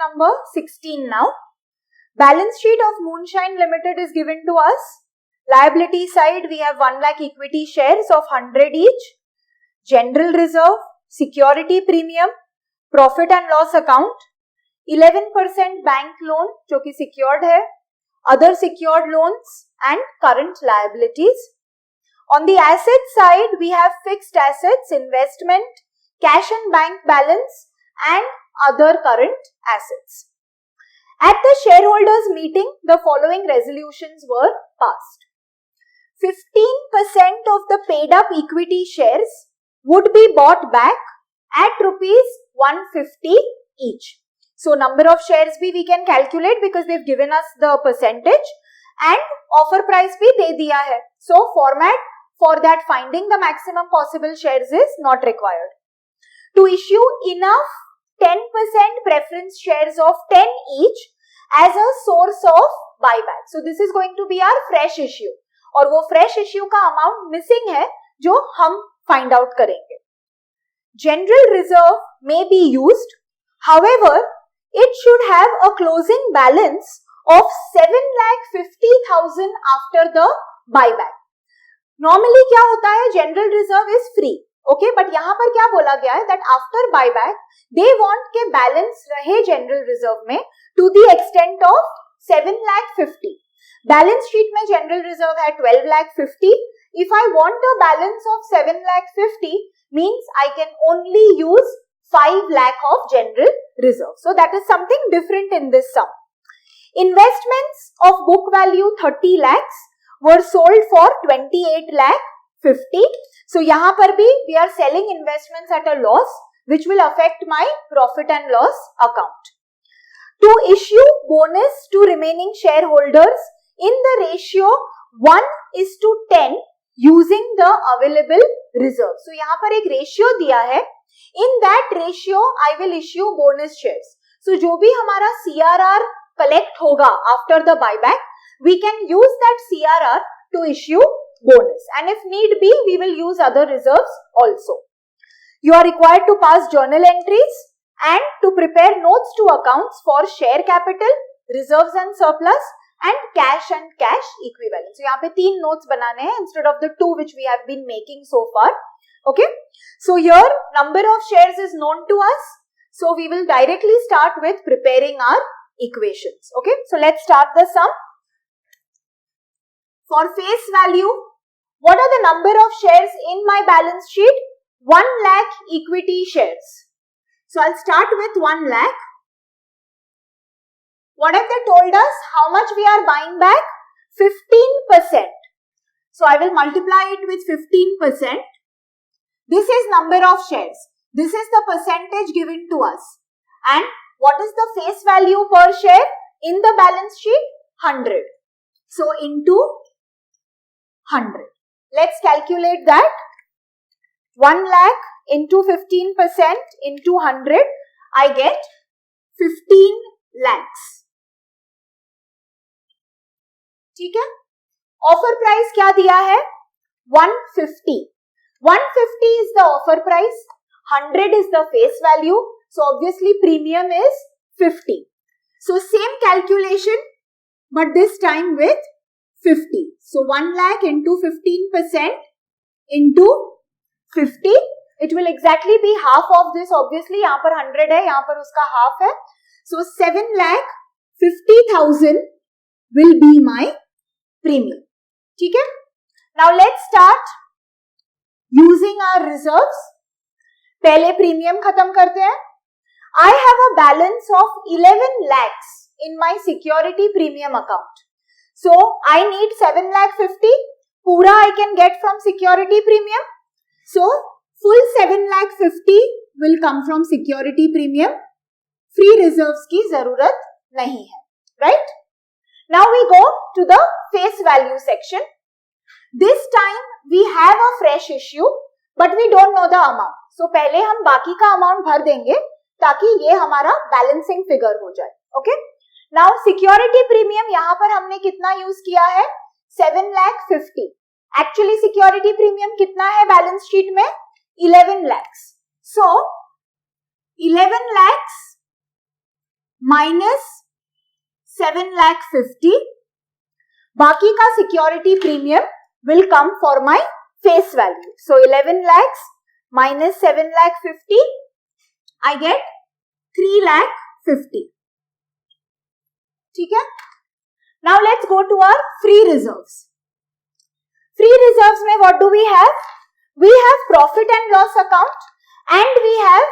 number 16 now. Balance sheet of Moonshine Limited is given to us. Liability side, we have 1 lakh equity shares of 100 each. General reserve, security premium, profit and loss account, 11% bank loan जो कि secured है, other secured loans and current liabilities. On the asset side, we have fixed assets, investment, cash and bank balance and other current assets. At the shareholders meeting, the following resolutions were passed. 15% of the paid up equity shares would be bought back at rupees 150 each. So number of shares bhi we can calculate because they've given us the percentage and offer price bhi de diya hai. So format for that finding the maximum possible shares is not required. To issue enough 10% preference shares of 10 each as a source of buyback. So this is going to be our fresh issue. और वो fresh issue का amount missing है जो हम find out करेंगे. General reserve may be used. However, it should have a closing balance of 7,50,000 after the buyback. Normally क्या होता है? General reserve is free. Okay, but यहाँ पर क्या बोला गया है? That after buyback, they want के balance रहे general reserve में to the extent of 7,50,000. Balance sheet में general reserve है 12,50,000. If I want a balance of 7,50,000, means I can only use 5 lakh of general reserve. So that is something different in this sum. Investments of book value 30 lakhs were sold for 28 lakh 50. So यहाँ पर भी we are selling investments at a loss, which will affect my profit and loss account. To issue bonus to remaining shareholders in the ratio 1:10 using the available reserve. So यहाँ पर एक ratio दिया है. In that ratio, I will issue bonus shares. So जो भी हमारा CRR collect होगा after the buyback, we can use that CRR to issue bonus. And if need be, we will use other reserves also. You are required to pass journal entries and to prepare notes to accounts for share capital, reserves and surplus and cash equivalent. So यहाँ पे 3 notes बनाने हैं instead of the 2 which we have been making so far. Okay. So here number of shares is known to us. So we will directly start with preparing our equations. Okay. So let's start the sum. For face value, what are the number of shares in my balance sheet? 1 lakh equity shares. So I'll start with 1 lakh. What have they told us? How much we are buying back? 15%. So I will multiply it with 15%. This is number of shares. This is the percentage given to us. And what is the face value per share in the balance sheet? 100. So into 100. Let's calculate that. 1 lakh into 15% into 100. I get 15 lakhs. ठीक है? Offer price क्या दिया है? 150. 150 is the offer price. 100 is the face value. So obviously premium is 50. So same calculation, but this time with 50. So 1 lakh into 15% into 50. It will exactly be half of this. Obviously यहाँ पर 100 है, यहाँ पर उसका half है. So 7,50,000 will be my premium. ठीक है? Now let's start using our reserves. पहले premium खत्म करते हैं. I have a balance of 11 lakhs in my security premium account. So I need 7,50,000. पूरा I can get from security premium. So full 7,50,000 will come from security premium. Free reserves की जरूरत नहीं है. Right? Now we go to the face value section. This time we have a fresh issue, but we don't know the amount. So पहले हम बाकी का amount भर देंगे ताकि ये हमारा balancing figure हो जाए. Okay? Now security premium यहाँ पर हमने कितना use किया है? 7,50,000. Actually security premium कितना है balance sheet में? 11 lakhs. So 11 lakhs minus 7,50,000. बाकी का security premium will come for my face value. So 11 lakhs minus 7,50,000, I get 3,50,000. ठीक है? Now let's go to our free reserves. Free reserves में what do we have? We have profit and loss account and we have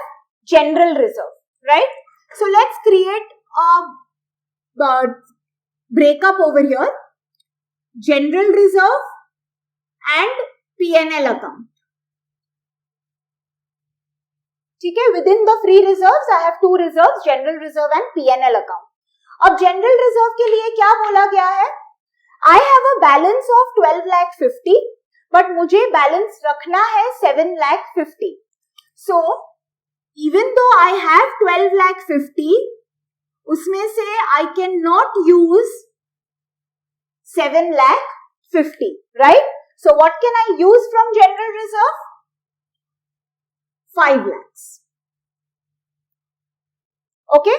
general reserve, right? So let's create a breakup over here. General reserve and P&L account. ठीक है? Within the free reserves, I have two reserves, general reserve and P&L account. अब general reserve के लिए क्या बोला गया है? I have a balance of 12,50,000, but मुझे balance रखना है 7,50,000. So, even though I have 12,50,000, उसमें से I cannot use 7,50,000, right? So, what can I use from general reserve? 5 lakhs. Okay?